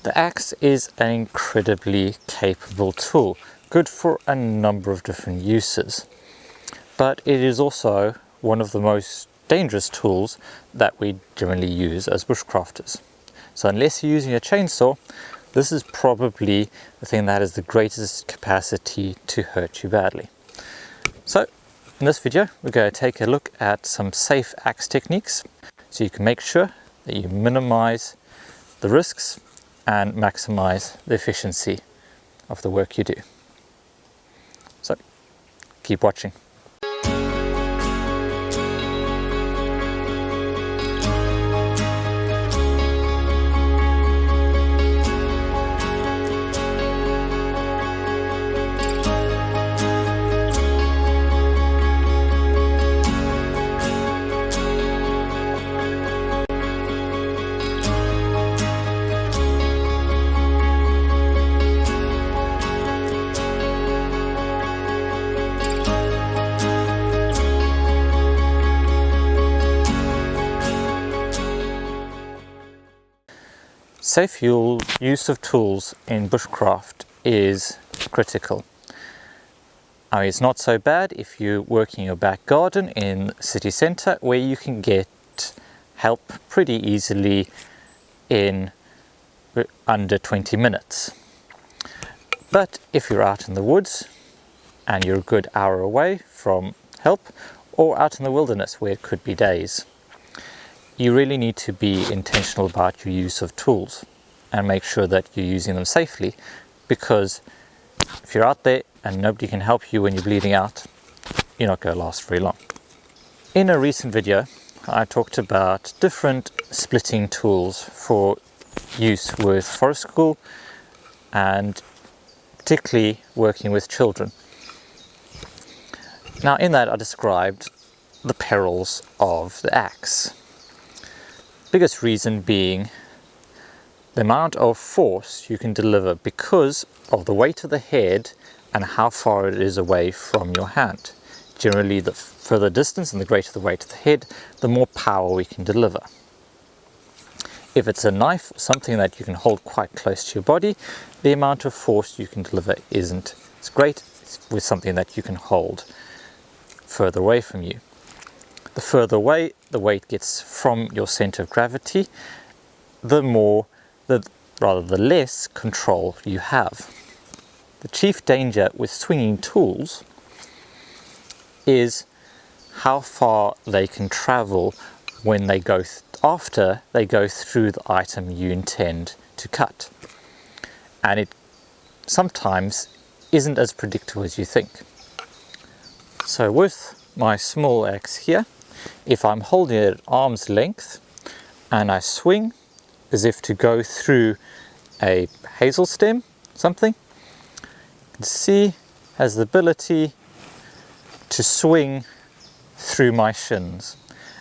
The axe is an incredibly capable tool, good for a number of different uses, but it is also one of the most dangerous tools that we generally use as bushcrafters. So unless you're using a chainsaw, this is probably the thing that has the greatest capacity to hurt you badly. So in this video, we're going to take a look at some safe axe techniques so you can make sure that you minimize the risks and maximize the efficiency of the work you do. So keep watching. Safe use of tools in bushcraft is critical. I mean, it's not so bad if you're working your back garden in city centre where you can get help pretty easily in under 20 minutes. But if you're out in the woods and you're a good hour away from help, or out in the wilderness where it could be days, you really need to be intentional about your use of tools and make sure that you're using them safely, because if you're out there and nobody can help you when you're bleeding out, you're not going to last very long. In a recent video, I talked about different splitting tools for use with forest school and particularly working with children. Now in that I described the perils of the axe. Biggest reason being the amount of force you can deliver because of the weight of the head and how far it is away from your hand. Generally, the further distance and the greater the weight of the head, the more power we can deliver. If it's a knife, something that you can hold quite close to your body, the amount of force you can deliver isn't as great with something that you can hold further away from you. The further away the weight gets from your center of gravity, the less control you have. The chief danger with swinging tools is how far they can travel when they go after they go through the item you intend to cut. And it sometimes isn't as predictable as you think. So with my small axe here, if I'm holding it at arm's length and I swing as if to go through a hazel stem, something, you can see has the ability to swing through my shins.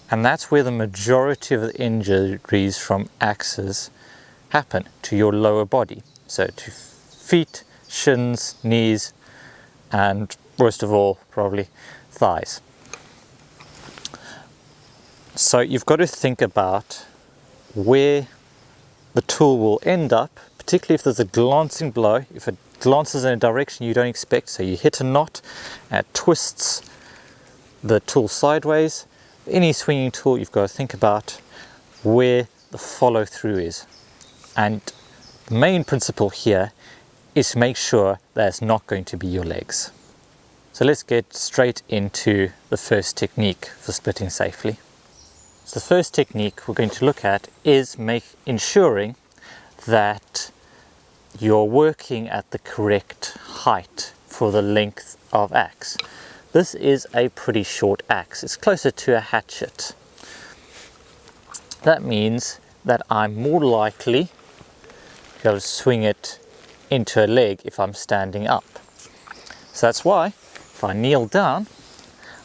And that's where the majority of the injuries from axes happen, to your lower body. So to feet, shins, knees, and worst of all, probably thighs. So you've got to think about where the tool will end up, particularly if there's a glancing blow, if it glances in a direction you don't expect, so you hit a knot and it twists the tool sideways. Any swinging tool, you've got to think about where the follow through is. And the main principle here is to make sure that it's not going to be your legs. So let's get straight into the first technique for splitting safely. So the first technique we're going to look at is ensuring that you're working at the correct height for the length of axe. This is a pretty short axe. It's closer to a hatchet. That means that I'm more likely to be able to swing it into a leg if I'm standing up. So that's why if I kneel down,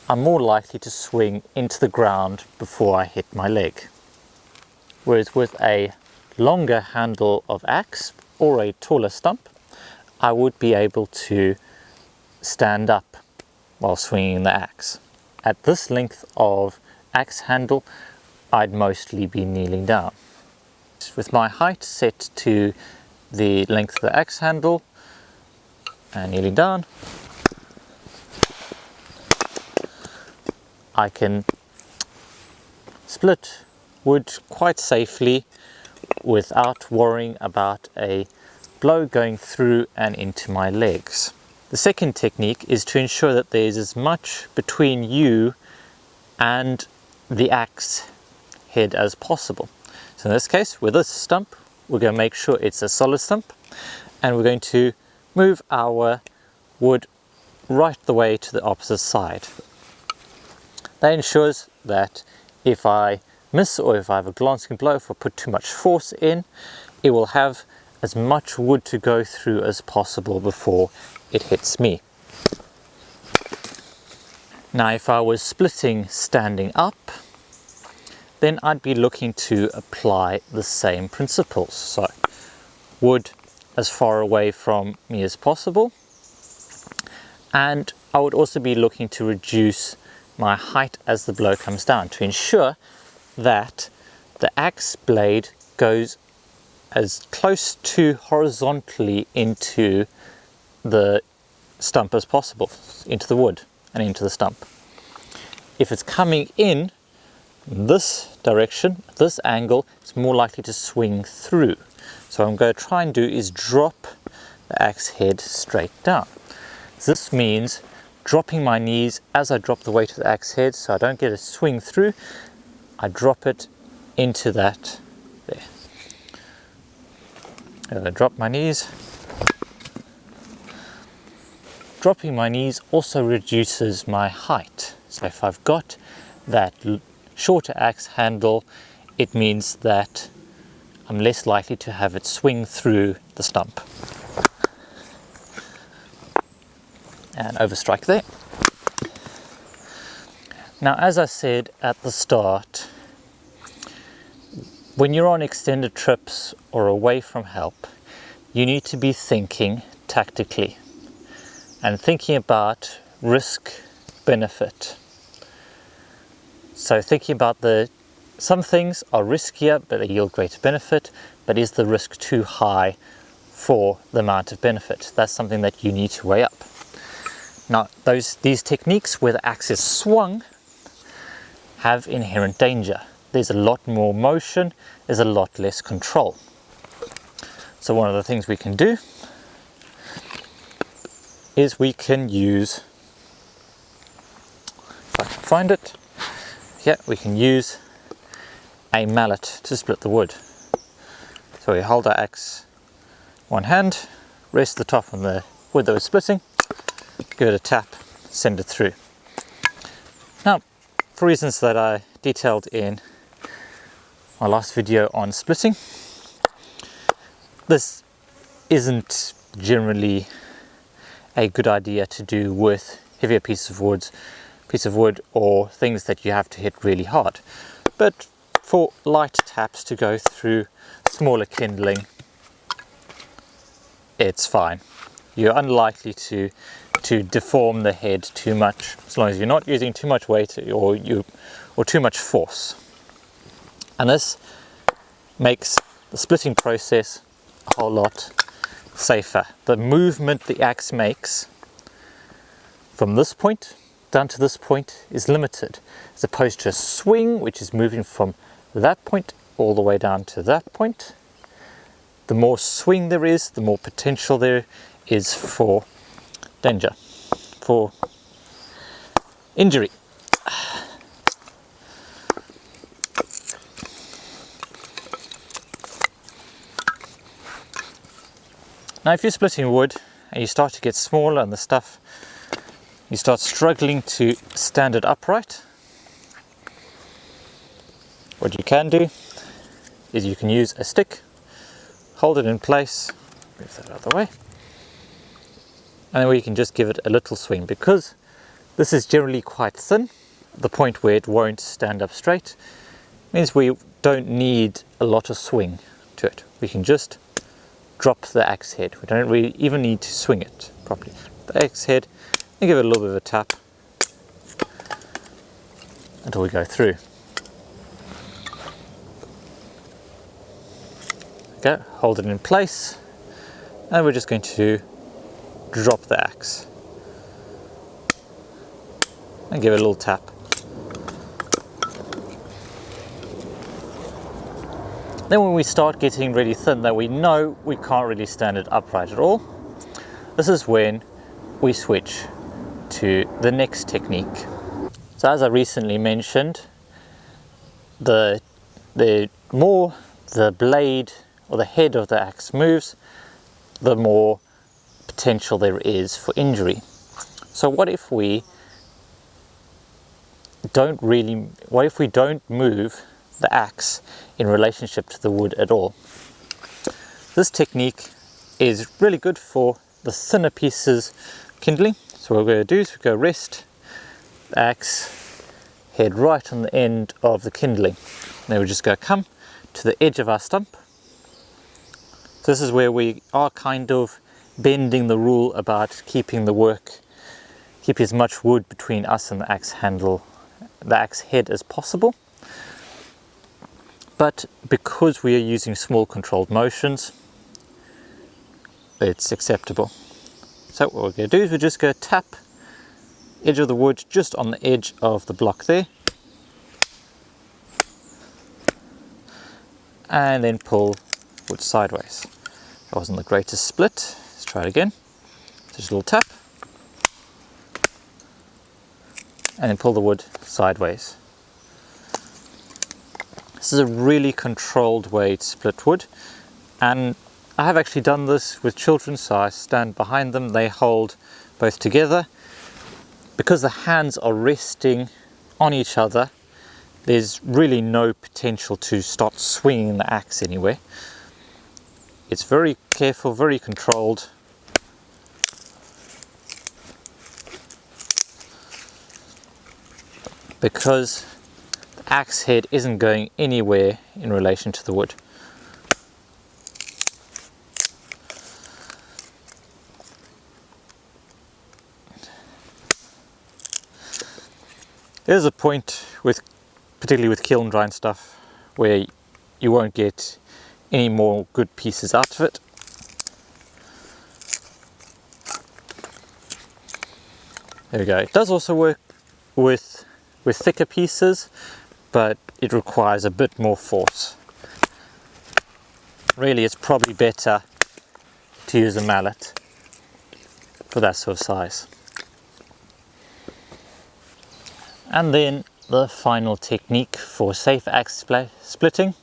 I'm more likely to swing into the ground before I hit my leg. Whereas with a longer handle of axe or a taller stump, I would be able to stand up while swinging the axe. At this length of axe handle, I'd mostly be kneeling down. With my height set to the length of the axe handle and kneeling down, I can split wood quite safely without worrying about a blow going through and into my legs. The second technique is to ensure that there's as much between you and the axe head as possible. So in this case, with this stump, we're going to make sure it's a solid stump, and we're going to move our wood right the way to the opposite side. That ensures that if I miss, or if I have a glancing blow, if I put too much force in, it will have as much wood to go through as possible before it hits me. Now if I was splitting standing up, then I'd be looking to apply the same principles. So wood as far away from me as possible, and I would also be looking to reduce my height as the blow comes down to ensure that the axe blade goes as close to horizontally into the stump as possible, into the wood and into the stump. If it's coming in this direction, this angle, it's more likely to swing through. So what I'm going to try and do is drop the axe head straight down. This means dropping my knees as I drop the weight of the axe head, so I don't get a swing through. I drop it into that there. I drop my knees. Dropping my knees also reduces my height. So if I've got that shorter axe handle, it means that I'm less likely to have it swing through the stump. And overstrike there. Now, as I said at the start, when you're on extended trips or away from help, you need to be thinking tactically and thinking about risk benefit. So thinking about some things are riskier but they yield greater benefit, but is the risk too high for the amount of benefit? That's something that you need to weigh up. Now, these techniques where the axe is swung have inherent danger. There's a lot more motion, there's a lot less control. So one of the things we can do is we can use, if I can find it, yeah, we can use a mallet to split the wood. So we hold our axe one hand, rest the top on the wood that we're splitting, give it a tap, send it through. Now, for reasons that I detailed in my last video on splitting, this isn't generally a good idea to do with heavier pieces of wood or things that you have to hit really hard. But for light taps to go through smaller kindling, it's fine. You're unlikely to deform the head too much, as long as you're not using too much weight or too much force. And this makes the splitting process a whole lot safer. The movement the axe makes from this point down to this point is limited, as opposed to a swing which is moving from that point all the way down to that point. The more swing there is, the more potential there is for danger, for injury. Now if you're splitting wood and you start to get smaller and the stuff, you start struggling to stand it upright, what you can do is you can use a stick, hold it in place, move that out of the way, and then you can just give it a little swing. Because this is generally quite thin, the point where it won't stand up straight, means we don't need a lot of swing to it. We can just drop the axe head. We don't really even need to swing it properly. The axe head, and give it a little bit of a tap until we go through. Okay, hold it in place, and we're just going to drop the axe and give it a little tap. Then when we start getting really thin, that we know we can't really stand it upright at all, this is when we switch to the next technique. So as I recently mentioned, the more the blade or the head of the axe moves, the more potential there is for injury. So what if we don't move the axe in relationship to the wood at all? This technique is really good for the thinner pieces of kindling. So what we're going to do is we're going to rest the axe head right on the end of the kindling. Then we're just going to come to the edge of our stump. So this is where we are kind of bending the rule about keeping as much wood between us and the axe handle, the axe head as possible. But because we are using small controlled motions, it's acceptable. So what we're going to do is we're just going to tap edge of the wood just on the edge of the block there, and then pull wood sideways. That wasn't the greatest split. Let's try it again. Just a little tap, and then pull the wood sideways. This is a really controlled way to split wood, and I have actually done this with children, so I stand behind them, they hold both together. Because the hands are resting on each other, there's really no potential to start swinging the axe anywhere. It's very careful, very controlled. Because the axe head isn't going anywhere in relation to the wood. There's a point particularly with kiln dry and stuff, where you won't get any more good pieces out of it. There we go. It does also work with thicker pieces, but it requires a bit more force. Really, it's probably better to use a mallet for that sort of size. And then the final technique for safe axe splitting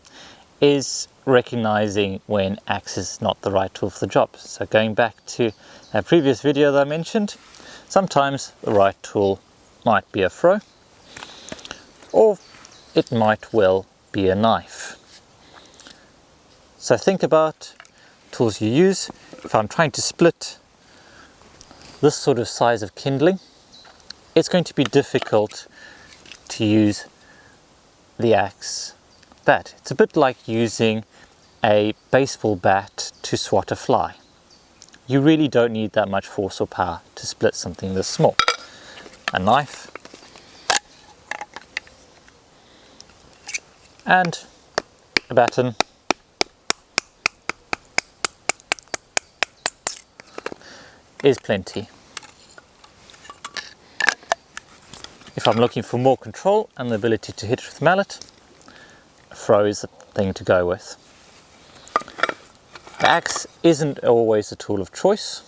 is recognizing when axe is not the right tool for the job. So going back to a previous video that I mentioned, sometimes the right tool might be a froe, or it might well be a knife. So think about tools you use. If I'm trying to split this sort of size of kindling, it's going to be difficult to use the axe that. It's a bit like using a baseball bat to swat a fly. You really don't need that much force or power to split something this small. A knife and a baton is plenty. If I'm looking for more control and the ability to hit with a mallet, a froe is the thing to go with. The axe isn't always a tool of choice,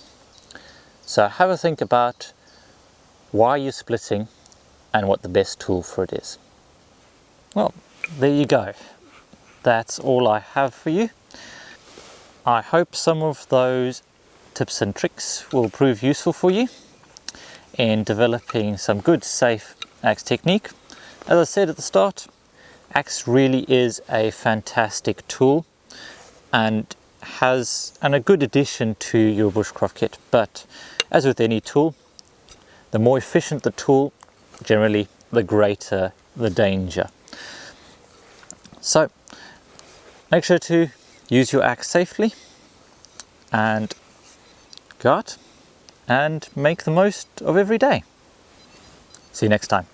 so have a think about why you're splitting and what the best tool for it is. Well, there you go. That's all I have for you. I hope some of those tips and tricks will prove useful for you in developing some good safe axe technique. As I said at the start, axe really is a fantastic tool and a good addition to your bushcraft kit, but as with any tool, the more efficient the tool, generally the greater the danger. So make sure to use your axe safely and go out and make the most of every day. See you next time.